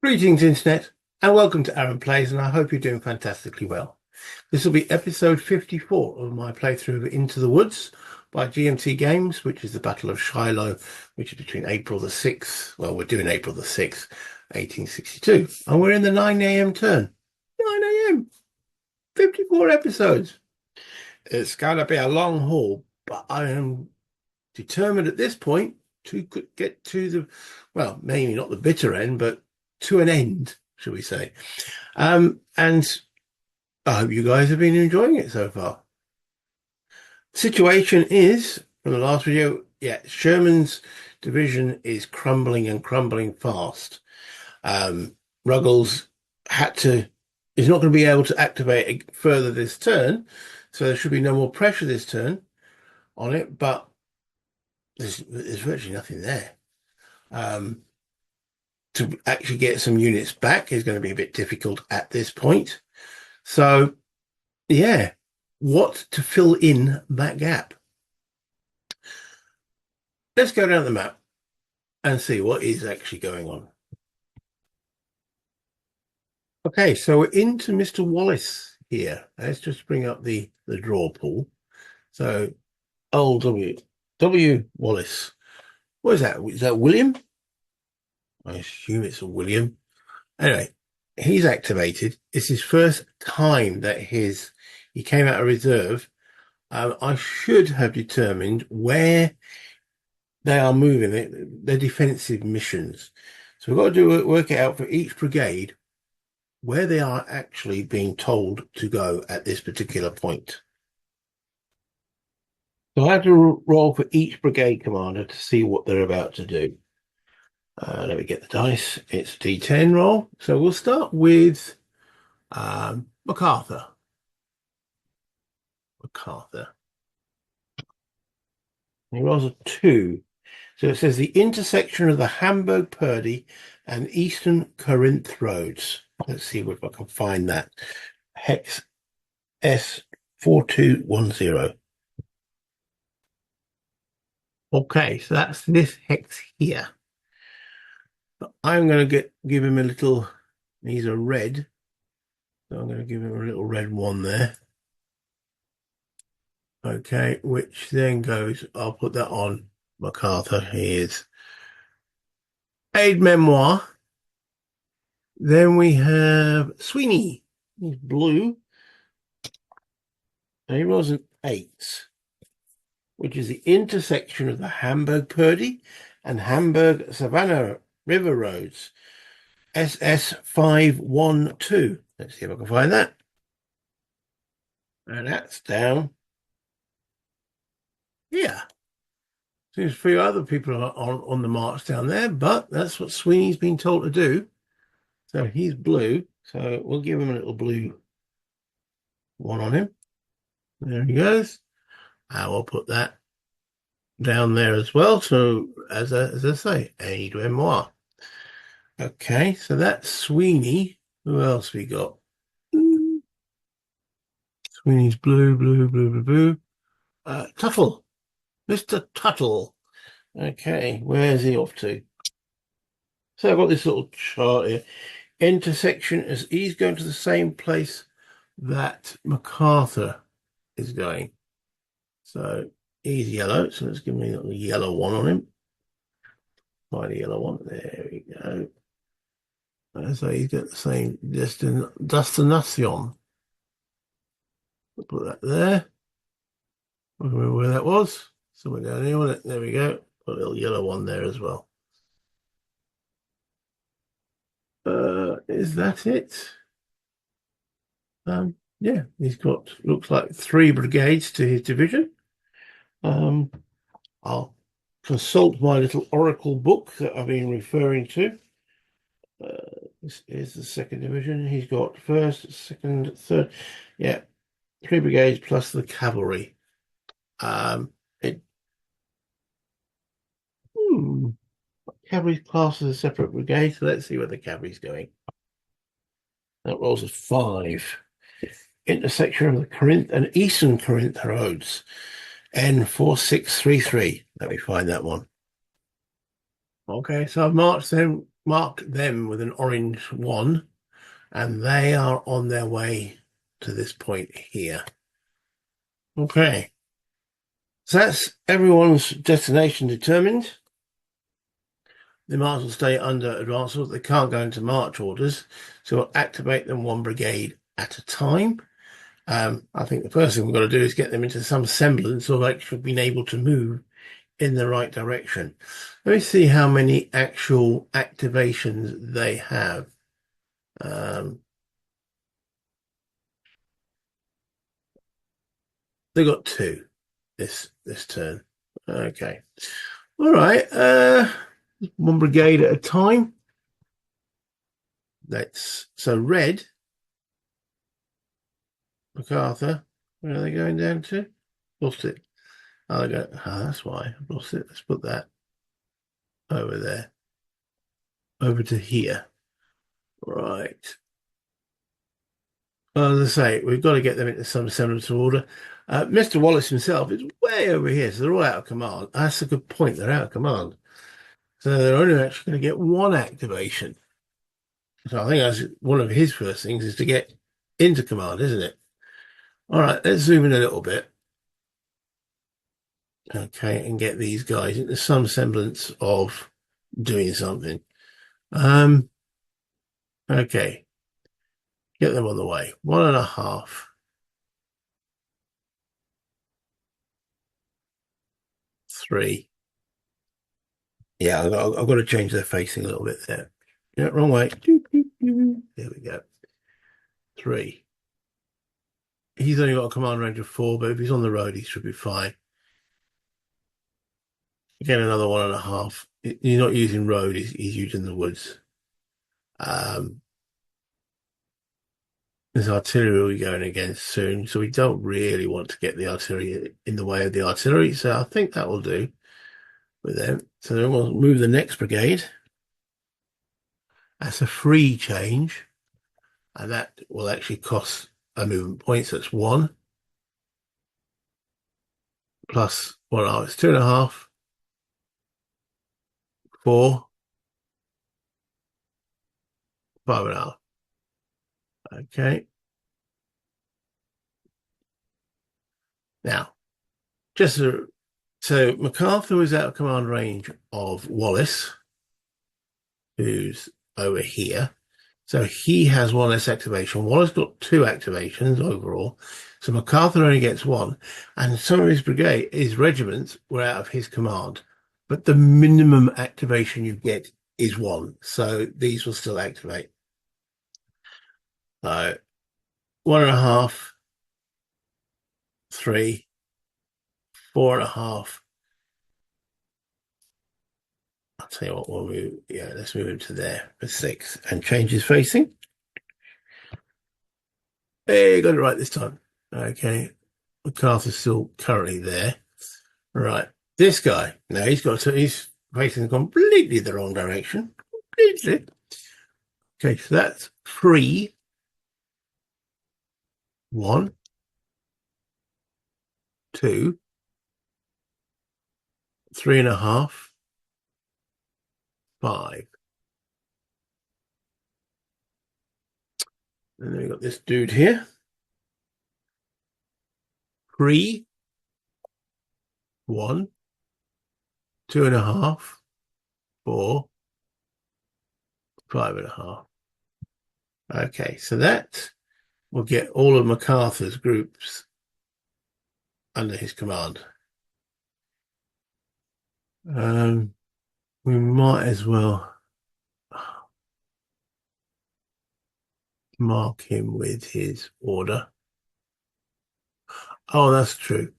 Greetings, Internet, and welcome to Aaron Plays, and I hope you're doing fantastically well. This will be episode 54 of my playthrough of Into the Woods by GMT Games, which is the Battle of Shiloh, which is between April the 6th, well, we're doing April the 6th, 1862, and we're in the 9 a.m. turn. 9 a.m., 54 episodes. It's going to be a long haul, but I am determined at this point to get to the, well, maybe not the bitter end, but to an end, shall we say. And I hope you guys have been enjoying it so far. Situation is, from the last video, Sherman's division is crumbling and crumbling fast. Ruggles is not going to be able to activate further this turn, so there should be no more pressure this turn on it, but there's virtually nothing there. To actually get some units back is going to be a bit difficult at this point. So, yeah, what to fill in that gap? Let's go down the map and see what is actually going on. Okay, so we're into Mr. Wallace here. Let's just bring up the draw pool. So, old W. Wallace. What is that? Is that William? I assume it's a William. Anyway, he's activated. It's his first time that he came out of reserve. I should have determined where they are moving, their defensive missions. So we've got to work it out for each brigade where they are actually being told to go at this particular point. So I have to roll for each brigade commander to see what they're about to do. Let me get the dice. It's a D10 roll. So we'll start with MacArthur. He rolls a 2. So it says the intersection of the Hamburg-Purdy and Eastern Corinth roads. Let's see if I can find that. Hex S4210. Okay, so that's this hex here. But I'm going to give him a little, he's a red, so I'm going to give him a little red one there. Okay, which then goes, I'll put that on MacArthur. He is aide memoir. Then we have Sweeney. He's blue. And he rolls an 8, which is the intersection of the Hamburg-Purdy and Hamburg-Savannah River roads. SS512. Let's see if I can find that. And that's down here. There's a few other people on the march down there, but that's what Sweeney's been told to do. So he's blue. So we'll give him a little blue one on him. There he goes. I will put that down there as well. So as I say, aide memoir. Okay, so that's Sweeney. Who else we got? Sweeney's blue. Tuttle. Mr. Tuttle. Okay, where's he off to? So I've got this little chart here. Intersection as he's going to the same place that MacArthur is going. So he's yellow. So let's give me a little yellow one on him. Find a yellow one. There we go. So he's got the same destination. We'll put that there. I don't remember where that was. Somewhere down here, wasn't it? There we go. Put a little yellow one there as well. Is that it? Yeah, he's got, looks like 3 brigades to his division. I'll consult my little oracle book that I've been referring to. This is the 2nd division. He's got 1st, 2nd, 3rd. Yeah, 3 brigades plus the cavalry. Cavalry's classed as a separate brigade, so let's see where the cavalry's going. That rolls a 5. Intersection of the Corinth and Eastern Corinth roads. N4633. Let me find that one. Okay, so I've marched them mark them with an orange 1, and they are on their way to this point here. Okay. So that's everyone's destination determined. The march will stay under advance orders. They can't go into march orders, so we'll activate them 1 brigade at a time. I think the first thing we've got to do is get them into some semblance of actually being able to move in the right direction. Let me see how many actual activations they have. They got 2 this turn. Okay. All right. 1 brigade at a time. So red, MacArthur. Where are they going down to? Lost it. Oh, they go. Oh, that's why I've lost it. Let's put that over there. Over to here. Right. Well, as I say, we've got to get them into some semblance of order. Mr. Wallace himself is way over here, so they're all out of command. That's a good point. They're out of command. So they're only actually going to get 1 activation. So I think that's one of his first things is to get into command, isn't it? All right, let's zoom in a little bit. Okay, and get these guys into some semblance of doing something. Okay. Get them on the way. 1.5. 3. Yeah, I've got to change their facing a little bit there. Yeah, wrong way. There we go. 3. He's only got a command range of 4, but if he's on the road, he should be fine. Again, another 1.5. You're not using road, he's using the woods. There's artillery we'll be going against soon, so we don't really want to get the artillery in the way of the artillery, so I think that will do with them. So then we'll move the next brigade. That's a free change, and that will actually cost a movement point, so it's 1 plus 1.5. It's 2.5, 4, 5.5. Okay. Now, so MacArthur is out of command range of Wallace, who's over here. So he has 1 less activation. Wallace got 2 activations overall. So MacArthur only gets 1. And some of his regiments were out of his command. But the minimum activation you get is 1. So these will still activate. So 1.5, 3, 4.5. I'll tell you what, let's move him to there for 6 and change his facing. Hey, got it right this time. Okay. MacArthur's still currently there. Right. This guy, now he's facing completely the wrong direction. Completely. Okay, so that's 3. 1, 2, 3.5, 5. And then we've got this dude here. 3, 1, 2.5, 4, 5.5. Okay, so that will get all of MacArthur's groups under his command. We might as well mark him with his order. Oh, that's true.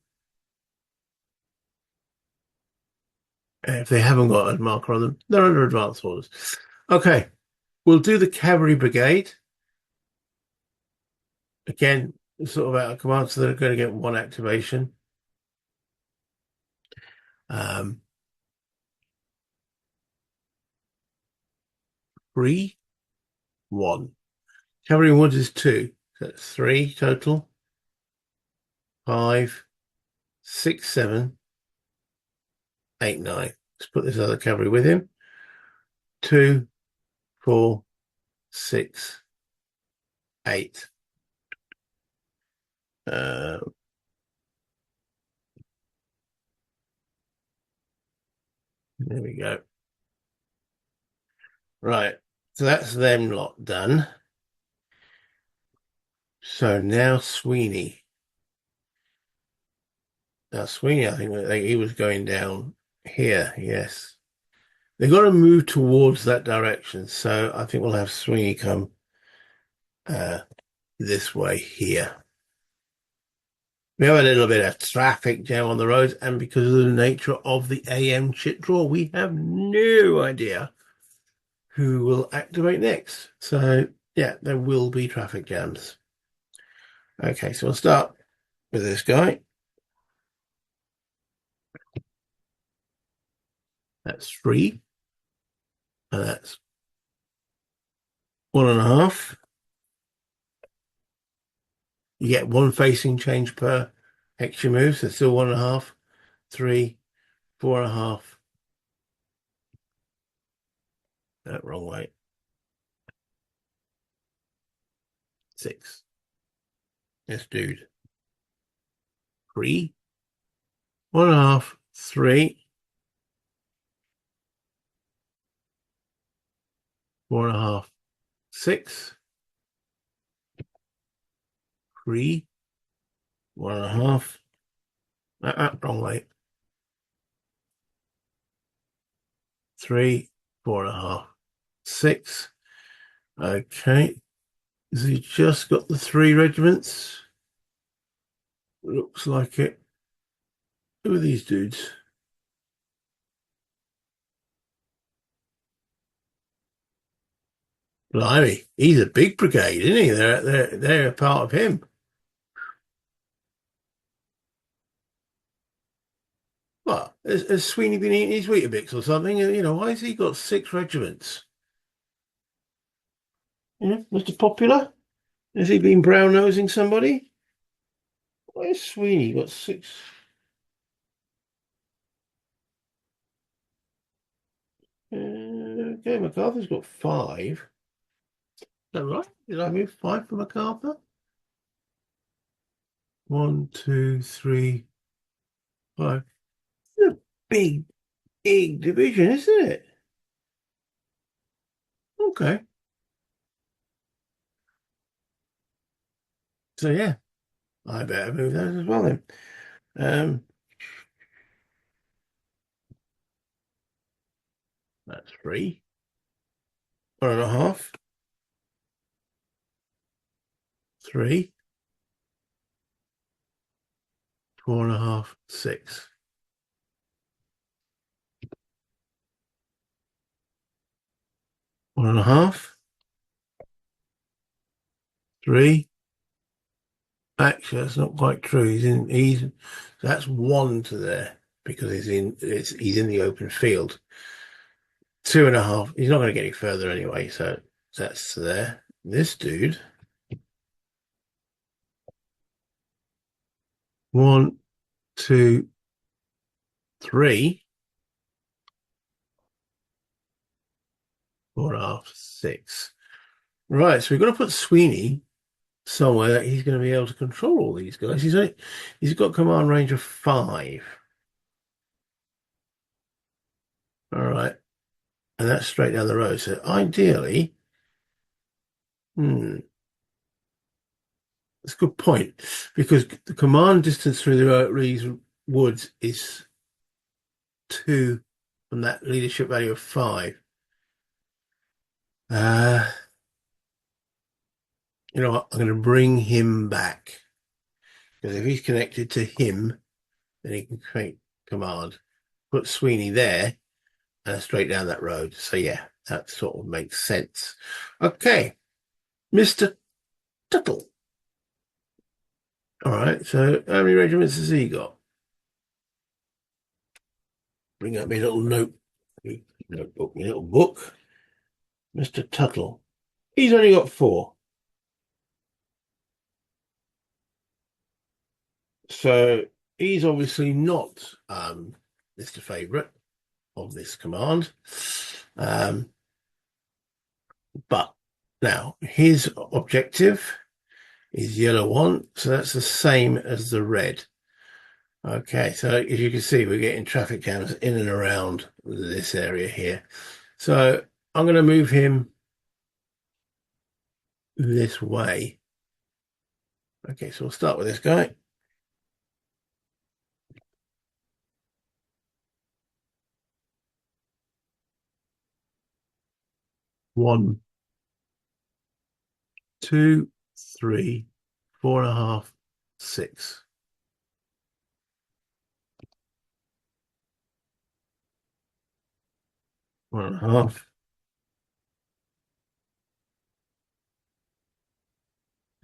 If they haven't got a marker on them, they're under advance orders. Okay, we'll do the cavalry brigade. Again, sort of out of command, so they're going to get 1 activation. 3, 1. Cavalry and woods is 2. So that's 3 total. 5, 6, 7, 8, 9. Let's put this other cavalry with him. 2, 4, 6, 8. There we go. Right. So that's them lot done. So now Sweeney. Now Sweeney, I think he was going down here. Yes. They've got to move towards that direction. So I think we'll have Sweeney come this way here. We have a little bit of traffic jam on the roads, and because of the nature of the AM chit draw, we have no idea who will activate next. So yeah, there will be traffic jams. Okay, so we'll start with this guy. That's 3. And that's 1.5. You get 1 facing change per extra move, so still 1.5, 3, 4.5. That wrong way. 6. Yes, dude. 3, 1.5, 3, 4.5, 6, 3, 1.5. Wrong way. 3, 4.5, 6. Okay. Has he just got the 3 regiments? Looks like it. Who are these dudes? Blimey, he's a big brigade, isn't he? They're a part of him. What? Has Sweeney been eating his Weetabix or something? You know, why has he got 6 regiments? Yeah, Mr. Popular? Has he been brown nosing somebody? Why has Sweeney got 6? Okay, MacArthur's got 5. Is that right? Did I move 5 for MacArthur? 1, 2, 3, 5. It's a big, big division, isn't it? Okay. So yeah, I better move those as well then. That's 3, 1.5, 3, 4.5, 6. 1.5, 3. Actually, that's not quite true. That's 1 to there because he's in the open field. 2.5. He's not going to get any further anyway, so that's there. This dude, 1, 2, 3, 4.5, 6. Right, so we've got to put Sweeney somewhere that he's going to be able to control all these guys. He's got command range of 5. All right, and that's straight down the road. So ideally, that's a good point because the command distance through these woods is 2 from that leadership value of 5. Uh, you know what? I'm going to bring him back because if he's connected to him, then he can create command. Put Sweeney there and straight down that road. So yeah, that sort of makes sense. Okay, Mr. Tuttle. All right, so how many regiments has he got? Bring up my little notebook, my little book. Mr. Tuttle. He's only got 4. So he's obviously not Mr. Favourite of this command. But now his objective is yellow 1, so that's the same as the red. Okay, so as you can see, we're getting traffic jams in and around this area here. So I'm going to move him this way. Okay, so we'll start with this guy. One, two, three, 4.5, 6. 1.5,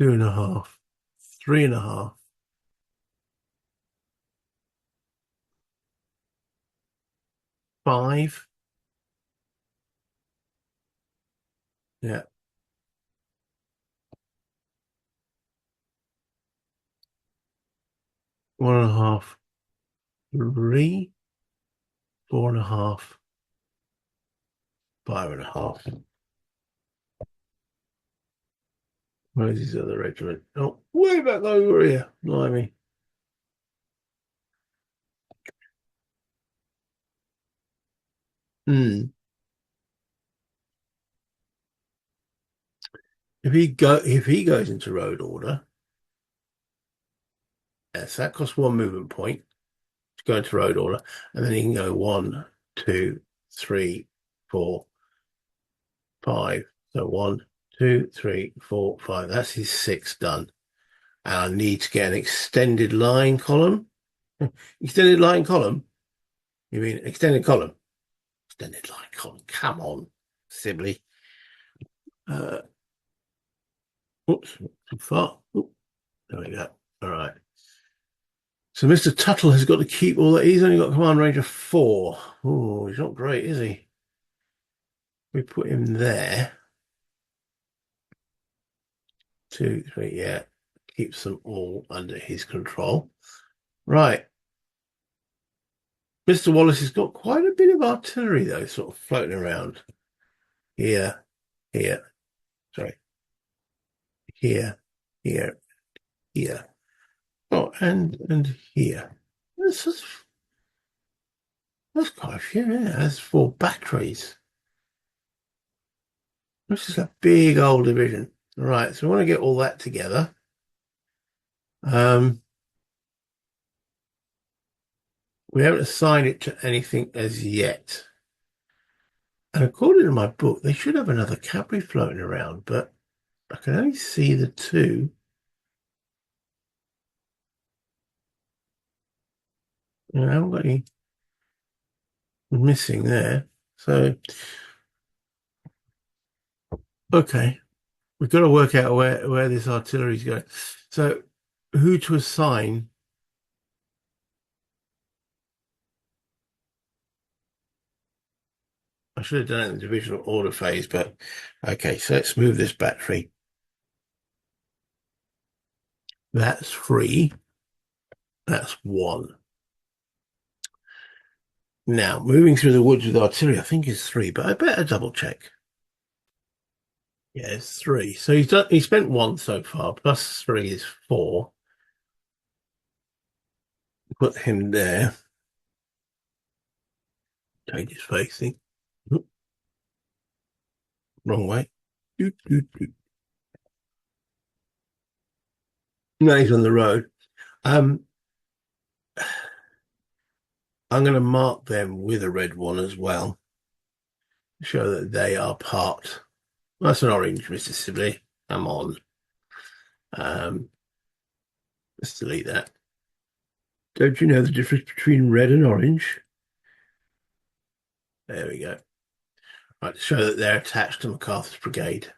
2.5, 3.5, 5. Yeah. 1.5, 3, 4.5, 5.5. Where's his other regiment? Oh, way back over here. Blimey. Hmm. If he goes into road order, yes, that costs 1 movement point to go into road order, and then he can go 1, 2, 3, 4, 5. So 1, 2, 3, 4, 5. That's his 6 done. And I need to get an extended line column. Extended line column? You mean extended column? Extended line column. Come on, Sibley. Uh, oops, too far. Oop, there we go. All right. So Mr. Tuttle has got to keep all that. He's only got command range of 4. Oh, he's not great, is he? We put him there. 2, 3, yeah. Keeps them all under his control. Right. Mr. Wallace has got quite a bit of artillery, though, sort of floating around. Here, here, sorry. Here, here, here. Oh, and here. This is, that's quite a few, yeah. That's 4 batteries. This is a big old division. Right, so we want to get all that together. We haven't assigned it to anything as yet. And according to my book, they should have another cavalry floating around, but I can only see the 2. I haven't got any missing there. So, okay, we've got to work out where this artillery is going. So, who to assign? I should have done it in the divisional order phase, but okay, so let's move this battery. That's 3. That's 1. Now, moving through the woods with artillery, I think is 3, but I better double check. Yeah, it's 3. So he spent 1 so far, plus 3 is 4. Put him there. Change his facing. Oop, wrong way. Doot, doot, doot. No, he's on the road. I'm going to mark them with a red one as well, show that they are part. That's an orange, Mr. Sibley. I'm on. Let's delete that. Don't you know the difference between red and orange? There we go. Right, to show that they're attached to MacArthur's brigade.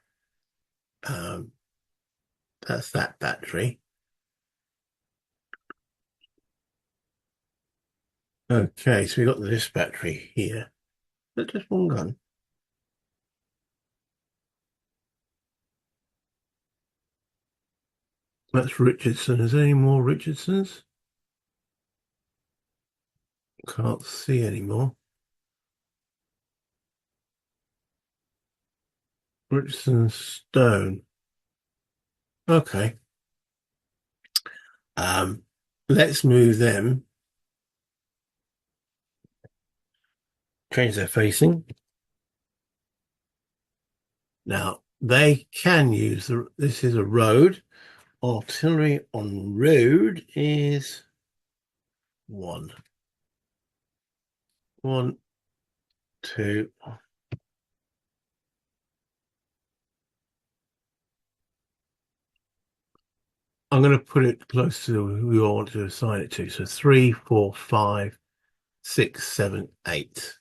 That's that battery. Okay, so we got this battery here. That's just one gun. That's Richardson. Is there any more Richardsons? Can't see anymore. Richardson Stone. Okay. Um, let's move them. Change their facing. Now they can use this is a road. Artillery on road is one. One, two. I'm going to put it close to who we want to assign it to. So 3, 4, 5, 6, 7, 8.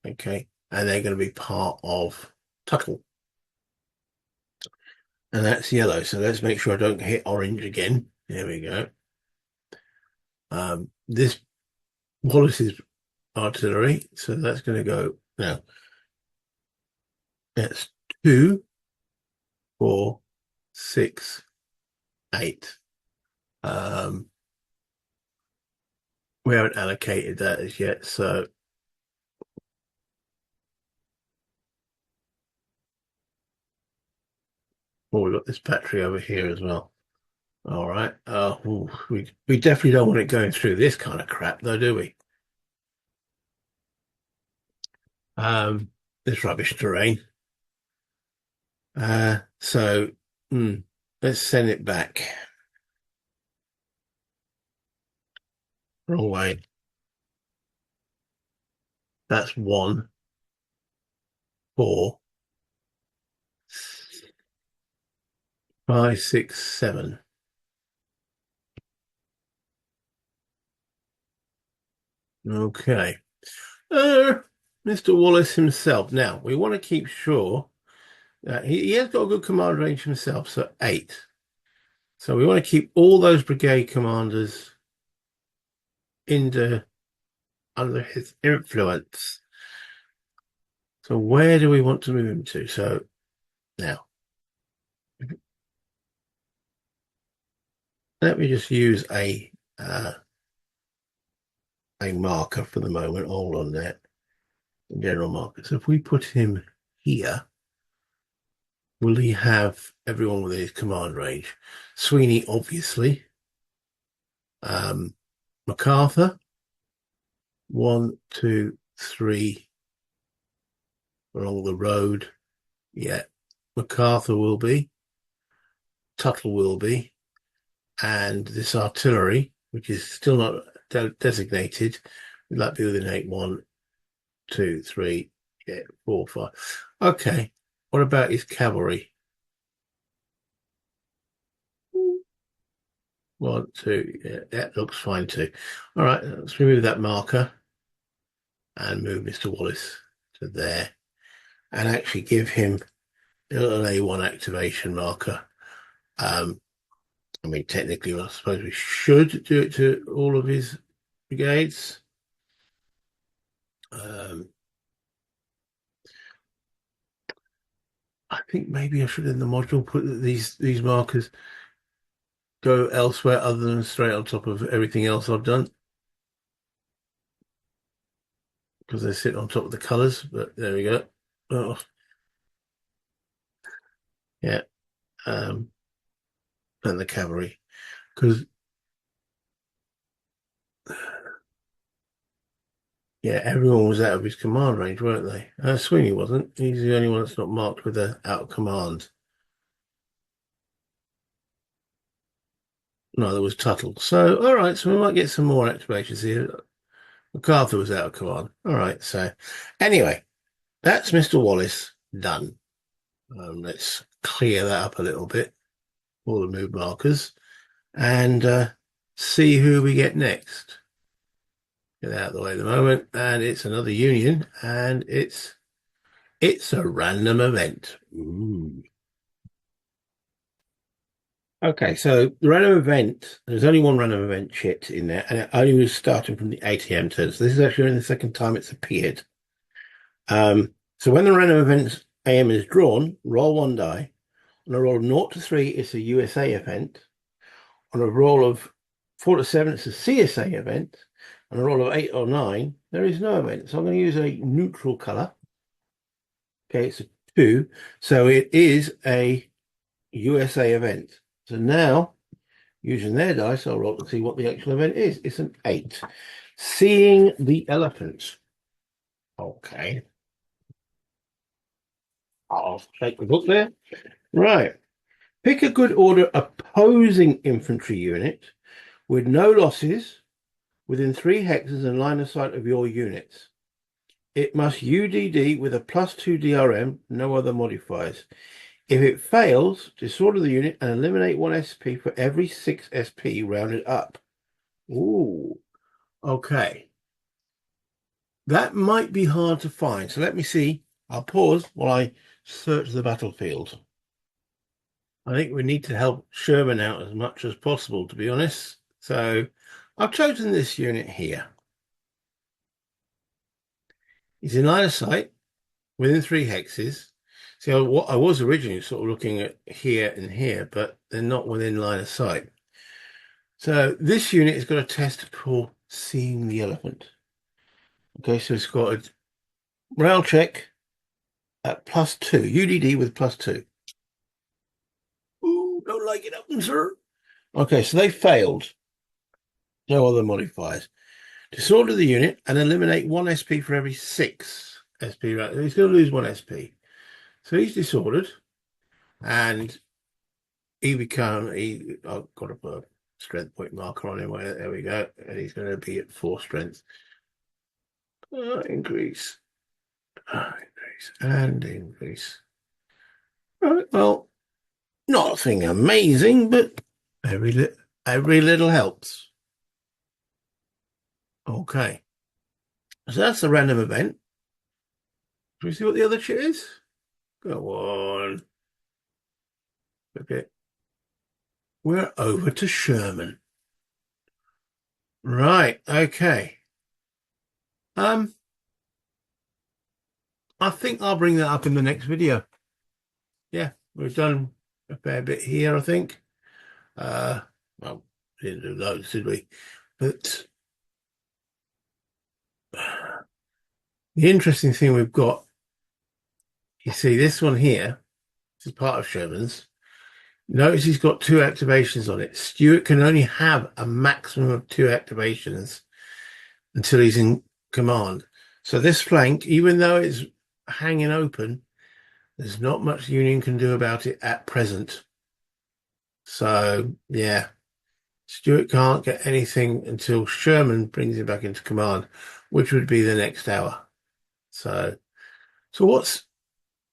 Okay. And they're going to be part of Tuttle. And that's yellow. So let's make sure I don't hit orange again. There we go. This Wallace's artillery. So that's going to go now. That's 2, 4, 6, 8. We haven't allocated that as yet, so we've got this battery over here as well. All right. We definitely don't want it going through this kind of crap, though, do we? This rubbish terrain. So let's send it back. Wrong way. That's 1, 4, 5, 6, 7. Okay. Mr. Wallace himself. Now, we want to keep sure that he has got a good command range himself, so 8. So we want to keep all those brigade commanders under his influence. So where do we want to move him to? So now, let me just use a marker for the moment. Hold on there. General marker. So if we put him here, will he have everyone within his command range? Sweeney, obviously. MacArthur. 1, 2, 3 along the road. Yeah. MacArthur will be. Tuttle will be. And this artillery, which is still not designated, would that be within 8? 1, 2, 3, yeah, 4, 5. Okay. What about his cavalry? 1, 2. Yeah, that looks fine too. All right, let's remove that marker and move Mr. Wallace to there and actually give him a little A1 activation marker. I mean, technically, I suppose we should do it to all of his brigades. I think maybe I should in the module put that these markers go elsewhere other than straight on top of everything else I've done because they sit on top of the colors. But there we go. Oh, yeah, and the cavalry because yeah, everyone was out of his command range, weren't they? Sweeney wasn't. He's the only one that's not marked with a out of command. No, there was Tuttle. So, all right, so we might get some more activations here. MacArthur was out of command. All right, so anyway, that's Mr. Wallace done. Let's clear that up a little bit, all the move markers, and see who we get next. Get out of the way at the moment, and it's another union, and it's a random event. Ooh. Okay, so the random event, there's only one random event chit in there, and it only was starting from the ATM turn. So this is actually only the second time it's appeared. So when the random event AM is drawn, roll 1 die. On a roll of 0 to 3, it's a USA event. On a roll of 4 to 7, it's a CSA event. On a roll of 8 or 9, there is no event. So I'm going to use a neutral color. Okay, it's a 2. So it is a USA event. So now, using their dice, I'll roll to see what the actual event is. It's an 8. Seeing the elephant. Okay. I'll take the book there. Right. Pick a good order opposing infantry unit with no losses within 3 hexes and line of sight of your units. It must UDD with a +2 DRM, no other modifiers. If it fails, disorder the unit and eliminate 1 SP for every 6 SP rounded up. Ooh, okay. That might be hard to find. So let me see. I'll pause while I search the battlefield. I think we need to help Sherman out as much as possible, to be honest. So I've chosen this unit here. He's in line of sight within 3 hexes. So what I was originally sort of looking at here and here, but they're not within line of sight. So this unit has got a test called Seeing the Elephant. Okay, so it's got a rail check at +2, UDD with +2. Ooh, don't like it up, sir. Okay, so they failed. No other modifiers. Disorder the unit and eliminate 1 SP for every 6 SP. Right, he's going to lose 1 SP. So he's disordered, and I've got to put a strength point marker on him. There we go, and he's going to be at 4 strength. Increase, increase, and increase. Right, well, nothing amazing, but every little helps. Okay, so that's the random event. Can we see what the other shit is? Go on. Okay. We're over to Sherman. Right, okay. I think I'll bring that up in the next video. Yeah, we've done a fair bit here, I think. Well, we didn't do loads, did we? But the interesting thing we've got, you see this one here, this is part of Sherman's. Notice he's got 2 activations on it. Stuart can only have a maximum of 2 activations until he's in command. So this flank, even though it's hanging open, there's not much Union can do about it at present. So, yeah, Stuart can't get anything until Sherman brings him back into command, which would be the next hour. So what's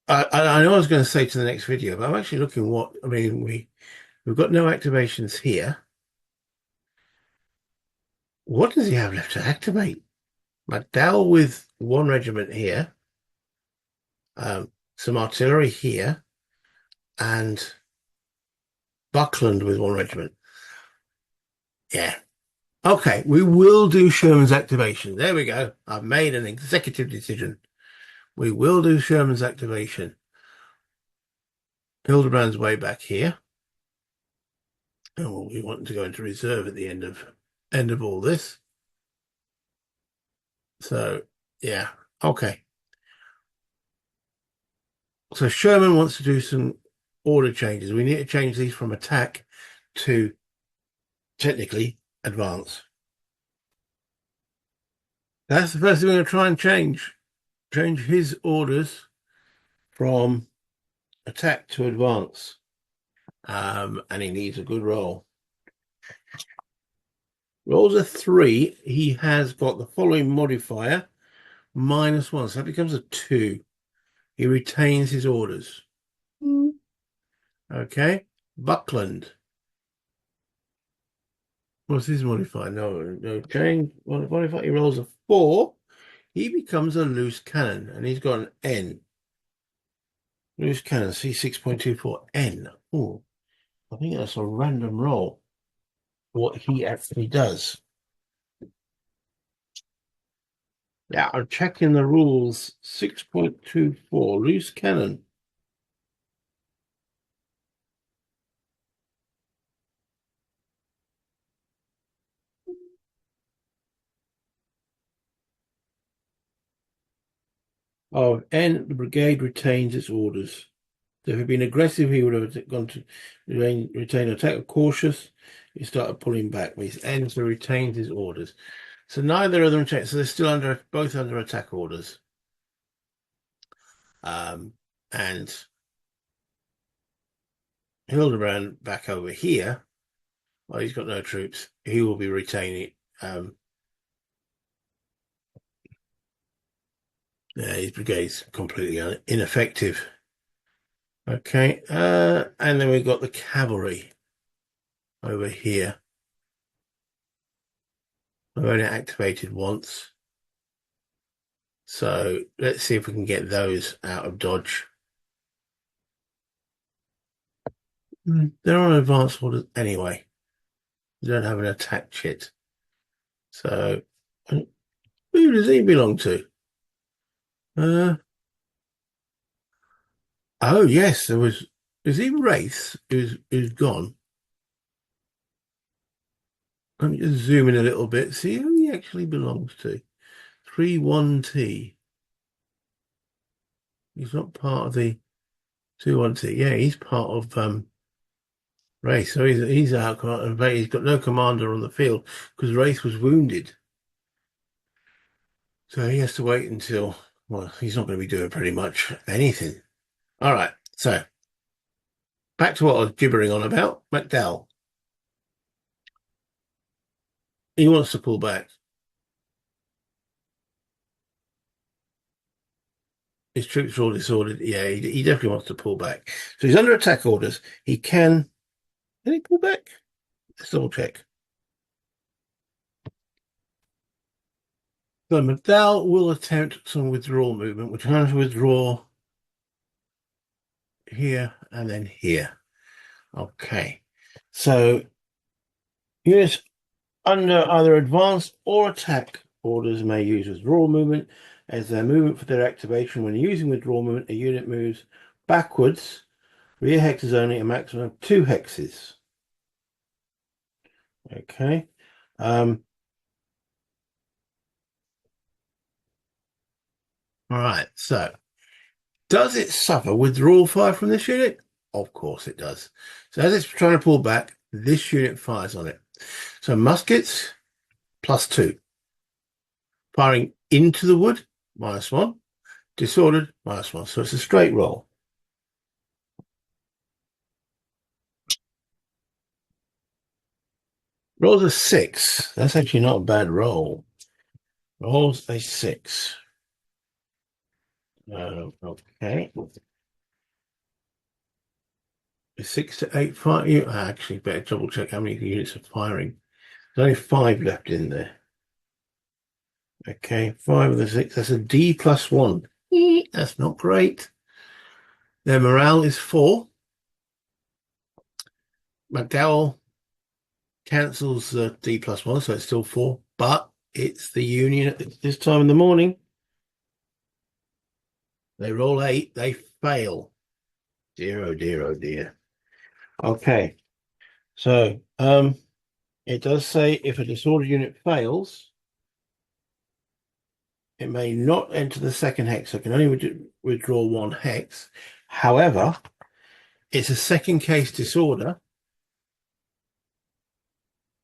I know I was going to say to the next video, but I'm actually looking we've got no activations here. What does he have left to activate? McDowell with 1 regiment here, some artillery here, and Buckland with 1 regiment. Yeah. Okay, we will do Sherman's activation. There we go. I've made an executive decision. We will do Sherman's activation. Hildebrand's way back here. Oh, we want to go into reserve at the end of all this. So, yeah. Okay. So Sherman wants to do some order changes. We need to change these from attack to technically advance. That's the first thing we're going to try and change. Change his orders from attack to advance. And he needs a good roll. Rolls a 3. He has got the following modifier, -1. So that becomes a 2. He retains his orders. Okay. Buckland. What's his modifier? No change. Modifier. He rolls a 4. He becomes a loose cannon, and he's got an N. Loose cannon, C6.24 N. Oh, I think that's a random roll. What he actually does. Yeah, I'm checking the rules. 6.24 loose cannon. of N, the brigade retains its orders. So if he'd been aggressive, he would have gone to retain attack. Or cautious, he started pulling back. Means N, so retains his orders. So neither of them checked. So they're still both under attack orders. And Hildebrand back over here. Well, he's got no troops. He will be retaining. Yeah, his brigade's completely ineffective. Okay, and then we've got the cavalry over here. I've only activated once. So let's see if we can get those out of dodge. They're on advanced orders anyway. They don't have an attack chit. So who does he belong to? Oh yes, there was. Is he Wraith who's gone? Let me just zoom in a little bit, see who he actually belongs to. 3-1T. He's not part of the 2-1T. Yeah, he's part of Wraith. So he's out. In fact, he's got no commander on the field because Wraith was wounded. So he has to wait until, well, he's not going to be doing pretty much anything. All right, so back to what I was gibbering on about. McDowell. He wants to pull back. His troops are all disordered. Yeah, he definitely wants to pull back. So he's under attack orders. He can he pull back? Let's double check. So McDowell will attempt some withdrawal movement. We're trying to withdraw here and then here. Okay. So units under either advance or attack orders may use withdrawal movement as their movement for their activation. When using withdrawal movement, a unit moves backwards, rear hexes only, a maximum of 2 hexes. Okay. All right. So does it suffer withdrawal fire from this unit? Of course it does. So as it's trying to pull back, this unit fires on it. So muskets, +2. Firing into the wood, -1. Disordered, -1. So it's a straight roll. Rolls a 6. That's actually not a bad roll. Rolls a 6. Okay. A 6 to 8 fire. You actually better double check how many units are firing. There's only 5 left in there. Okay, 5 of the 6. That's a D +1. That's not great. Their morale is 4. McDowell cancels the D +1, so it's still 4. But it's the Union at this time in the morning. They roll 8. They fail. Dear, oh dear, oh dear. Okay, so it does say if a disordered unit fails, it may not enter the second hex. So it can only withdraw 1 hex. However, it's a second case disorder.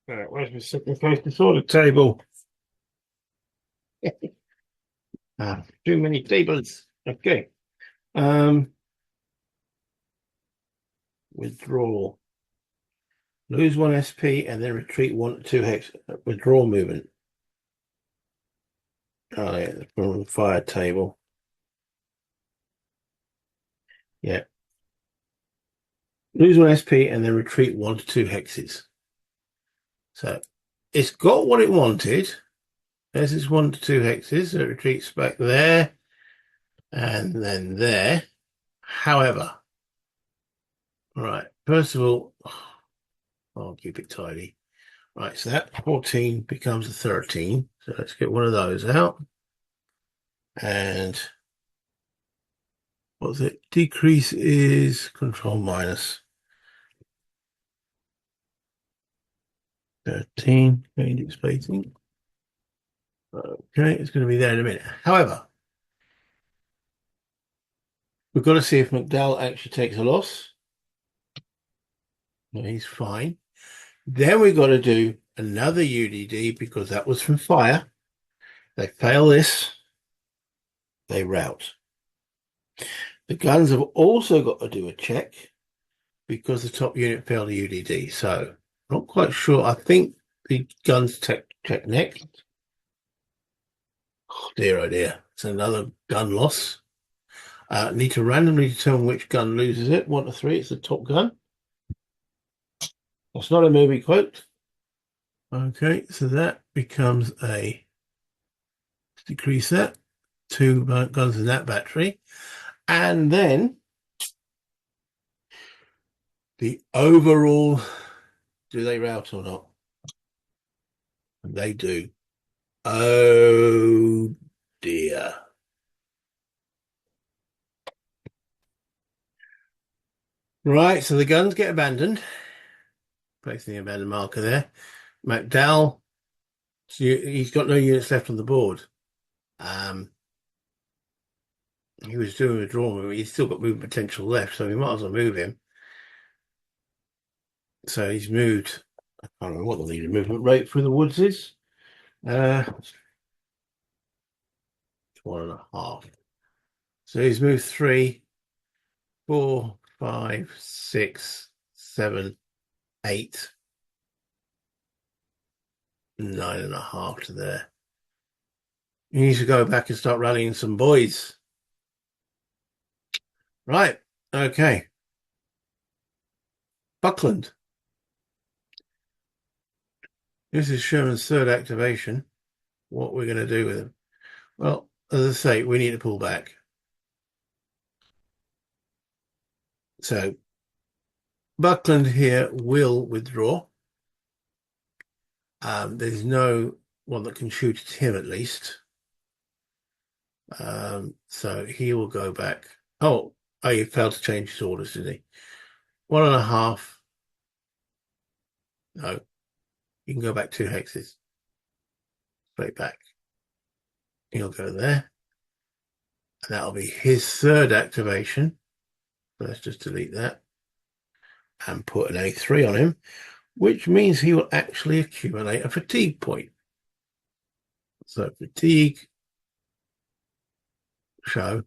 Where's my second case disorder table? Too many tables. Okay. Withdraw. Lose 1 SP and then retreat 1 to 2 hex. Withdrawal movement. Oh yeah, from the fire table. Yeah. Lose 1 SP and then retreat 1 to 2 hexes. So it's got what it wanted. There's its 1 to 2 hexes. So it retreats back there and then there. However, right, first of all, I'll keep it tidy. Right, so that 14 becomes a 13. So let's get one of those out. And what's it? Decrease is control minus 13. Change spacing. Okay, it's going to be there in a minute. However, We've got to see if McDowell actually takes a loss. No, he's fine. Then we've got to do another UDD because that was from fire. They fail this, they rout. The guns have also got to do a check because the top unit failed a UDD. So, not quite sure. I think the guns check next. Oh dear, oh dear. It's another gun loss. Need to randomly determine which gun loses it. 1 to 3, it's the top gun. That's not a movie quote. Okay, so that becomes a decrease that. 2 guns in that battery. And then the overall, do they rout or not? They do. Oh dear. Right, so the guns get abandoned. Placing the abandoned marker there. McDowell, he's got no units left on the board. He was doing a draw move. He's still got movement potential left, so we might as well move him. So he's moved. I can't remember what the leader movement rate through the woods is. 1.5. So he's moved 3, 4, 5, 6, 7, 8, 9.5 to there. He needs to go back and start rallying some boys. Right. Okay. Buckland. This is Sherman's third activation. What we're going to do with him? Well, as I say, we need to pull back. So Buckland here will withdraw. There's no one that can shoot at him, at least. So he will go back. Oh, he failed to change his orders, did he? 1.5. No, you can go back 2 hexes. Straight back. He'll go there. And that'll be his third activation. Let's just delete that and put an A3 on him, which means he will actually accumulate a fatigue point. So fatigue, show,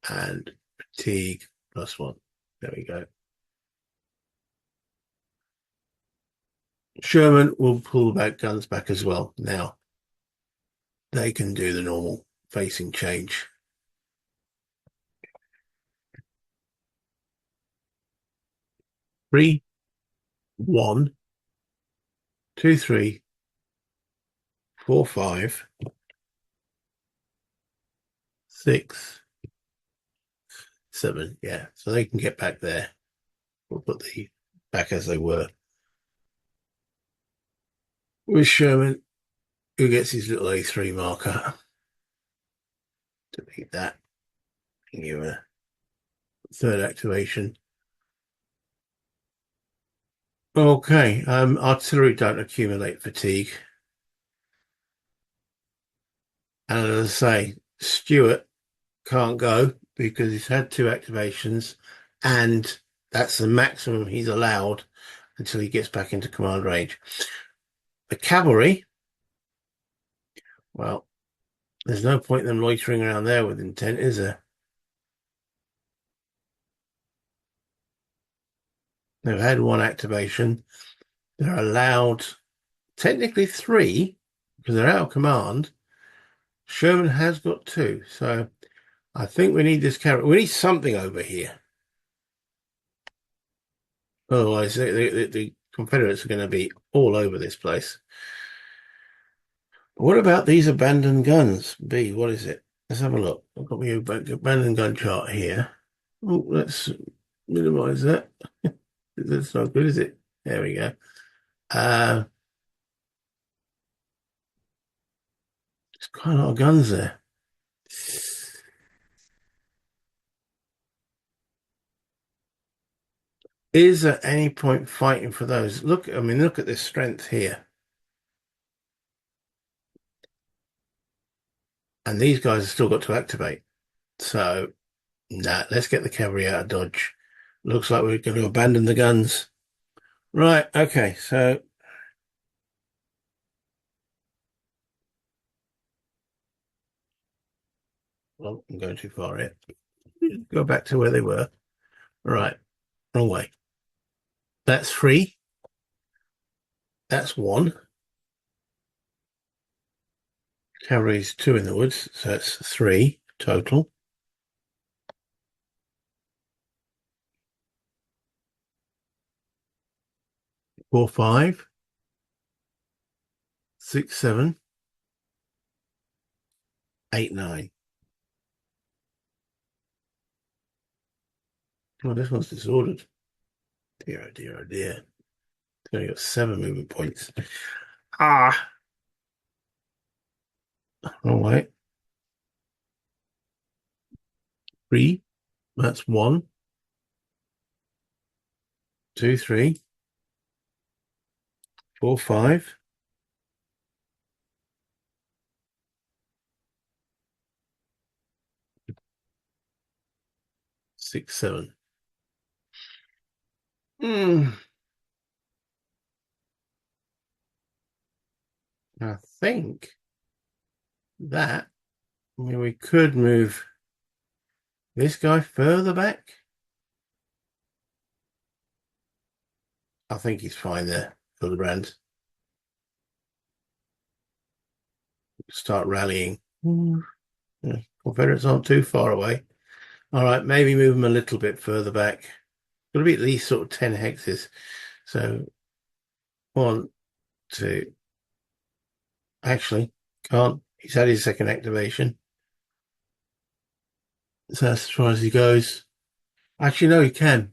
and fatigue +1. There we go. Sherman will pull back guns back as well. Now, they can do the normal facing change. 3, 1, 2, 3, 4, 5, 6, 7. Yeah, so they can get back there. We'll put the back as they were. With Sherman, who gets his little A3 marker. Delete that. Give you a third activation. Okay, artillery don't accumulate fatigue. And as I say, Stuart can't go because he's had 2 activations and that's the maximum he's allowed until he gets back into command range. The cavalry, well, there's no point in them loitering around there with intent, is there? They've had 1 activation. They're allowed technically 3 because they're out of command. Sherman has got 2, so I think we need this cavalry. We need something over here. Otherwise, the Confederates are going to be all over this place. What about these abandoned guns? B, what is it? Let's have a look. I've got my abandoned gun chart here. Oh, let's minimize that. That's not good, is it? There we go. There's quite a lot of guns there. Is there any point fighting for those? Look, I mean, look at this strength here. And these guys have still got to activate. So Nah, let's get the cavalry out of Dodge. Looks like we're going to abandon the guns. Right, okay, so well, I'm going too far here. Go back to where they were. Right, wrong way. That's 3. That's 1. Cavalry's 2 in the woods, so that's 3 total. 4, 5, 6, 7, 8, 9. Oh, this one's disordered. Dear, oh dear, oh dear. It's only got 7 movement points. Ah, wrong way. 3, that's 1, 2, 3, 4, 5, 6, 7. I think that we could move this guy further back. I think he's fine there for the brand. Start rallying. Yeah, Confederates aren't too far away. All right, maybe move them a little bit further back. Got to be at least sort of 10 hexes. So 1, 2. Actually, can't. He's had his second activation. So that's as far as he goes. Actually, no, he can.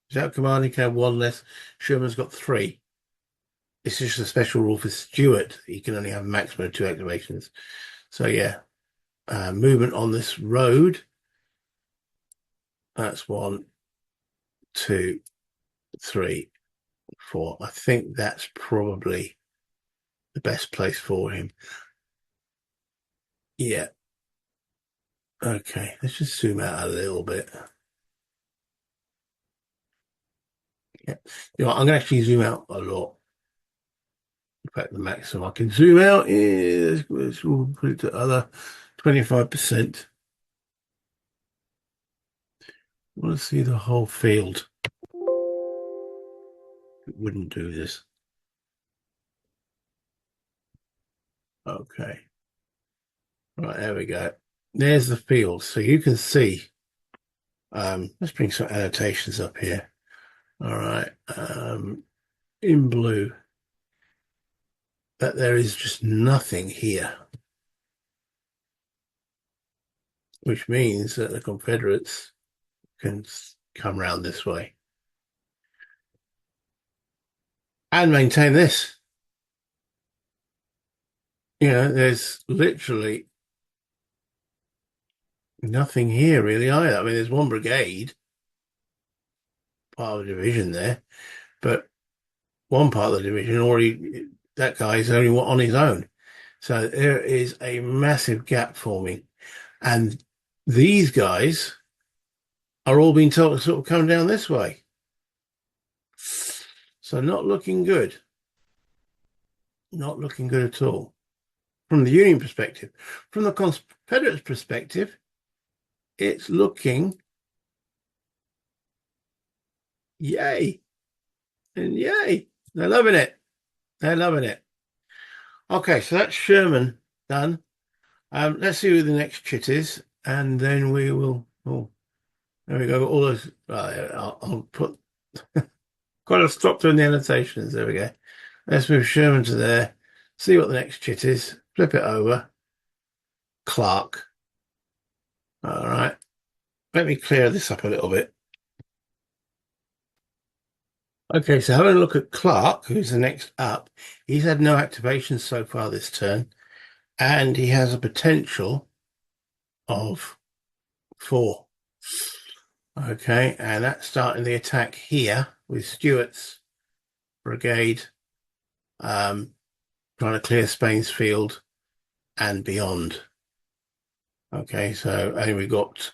He's out of command. He can have 1 less. Sherman's got 3. It's just a special rule for Stuart. He can only have a maximum of 2 activations. So yeah, movement on this road. That's 1, 2, 3, 4. I think that's probably the best place for him. Yeah. Okay, let's just zoom out a little bit. Yeah. You know what, I'm going to actually zoom out a lot. In fact, the maximum I can zoom out is, we'll put it to other 25%. I want to see the whole field. It wouldn't do this. Okay. Right, there we go. There's the field. So you can see, let's bring some annotations up here. All right. In blue, that there is just nothing here, which means that the Confederates can come round this way and maintain this. You know, there's literally nothing here really either. I mean, there's 1 brigade, part of the division there, but one part of the division already, that guy's only on his own. So there is a massive gap forming. And these guys are all being told to sort of come down this way. So not looking good. Not looking good at all. From the Union perspective. From the Confederates perspective, it's looking yay. And yay. They're loving it. They're loving it. Okay, so that's Sherman done. Let's see who the next chit is, and then we will. Oh, there we go. All those. I'll put. Got to stop doing the annotations. There we go. Let's move Sherman to there. See what the next chit is. Flip it over. Clark. All right. Let me clear this up a little bit. Okay, so having a look at Clark, who's the next up. He's had no activations so far this turn, and he has a potential of 4. Okay, and that's starting the attack here with Stuart's brigade, trying to clear Spain's field and beyond. Okay, so and we got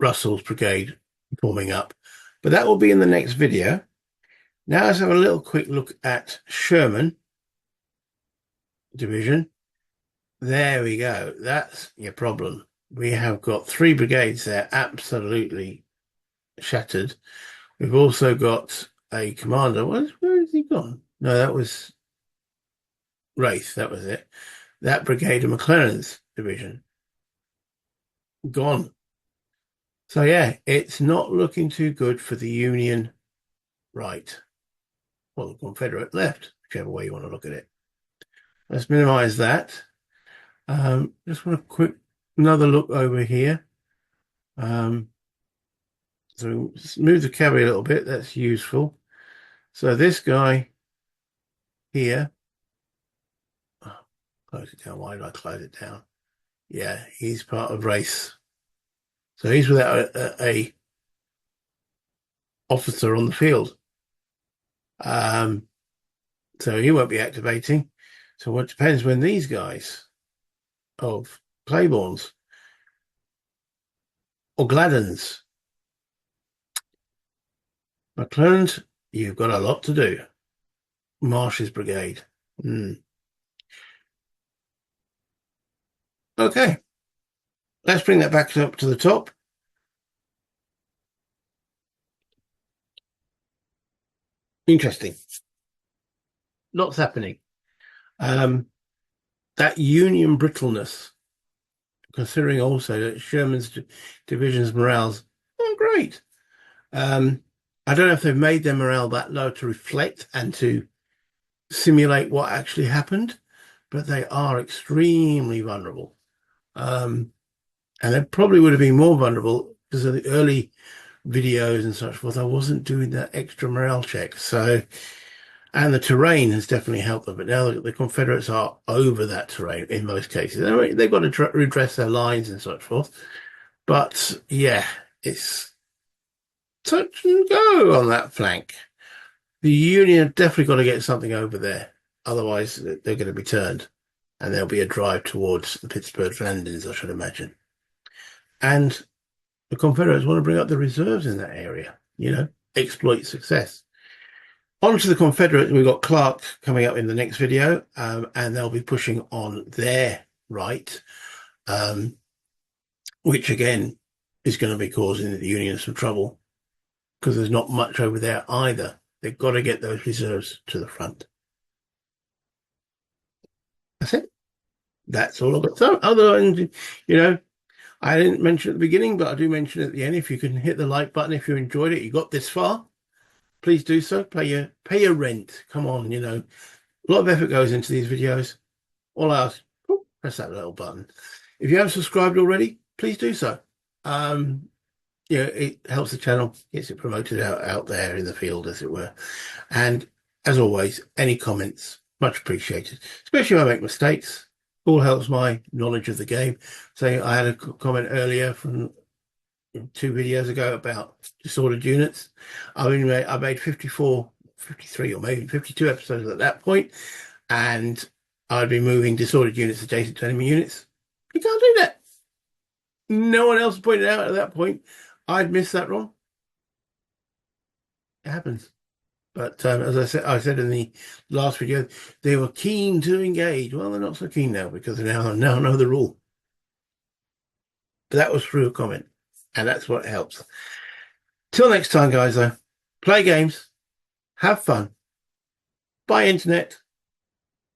Russell's brigade forming up. But that will be in the next video. Now let's have a little quick look at Sherman division. There we go. That's your problem. We have got 3 brigades there absolutely shattered. We've also got a commander. Where has he gone? No, that was Wraith. That was it. That brigade of McClellan's division gone. So yeah, it's not looking too good for the Union right. Well, the Confederate left, whichever way you want to look at it. Let's minimize that. Just want a quick another look over here. So move the cavalry a little bit. That's useful. So this guy here, close it down. Why did I close it down? Yeah, he's part of race. So he's without a officer on the field. So he won't be activating. So what depends when these guys of Claiborne's or Gladdens, McClellan's, you've got a lot to do. Marshes brigade. Okay. Let's bring that back up to the top. Interesting. Lots happening. That Union brittleness, considering also that Sherman's division's morale's not great. I don't know if they've made their morale that low to reflect and to simulate what actually happened, but they are extremely vulnerable. And they probably would have been more vulnerable because of the early videos and such forth. I wasn't doing that extra morale check. So, and the terrain has definitely helped them. But now the Confederates are over that terrain in most cases. They've got to redress their lines and such forth. But yeah, it's touch and go on that flank. The Union have definitely got to get something over there. Otherwise, they're going to be turned. And there'll be a drive towards the Pittsburgh landings, I should imagine. And the Confederates want to bring up the reserves in that area, exploit success. On to the Confederates, we've got Clark coming up in the next video, and they'll be pushing on their right, which again is going to be causing the Union some trouble because there's not much over there either. They've got to get those reserves to the front. That's it. That's all I've got. So, other than, I didn't mention at the beginning, but I do mention at the end. If you can hit the like button, if you enjoyed it, you got this far, please do so. Pay your rent. Come on, a lot of effort goes into these videos. All I ask, press that little button. If you haven't subscribed already, please do so. It helps the channel, gets it promoted out there in the field, as it were. And as always, any comments, much appreciated, especially if I make mistakes. All helps my knowledge of the game. So I had a comment earlier from 2 videos ago about disordered units. I made 54, 53 or maybe 52 episodes at that point, and I'd be moving disordered units adjacent to enemy units. You can't do that. No one else pointed out at that point. I'd missed that wrong. It happens. But as I said in the last video, they were keen to engage. Well, they're not so keen now because they now know the rule. But that was through a comment, and that's what helps. Till next time, guys, though, play games, have fun, buy internet,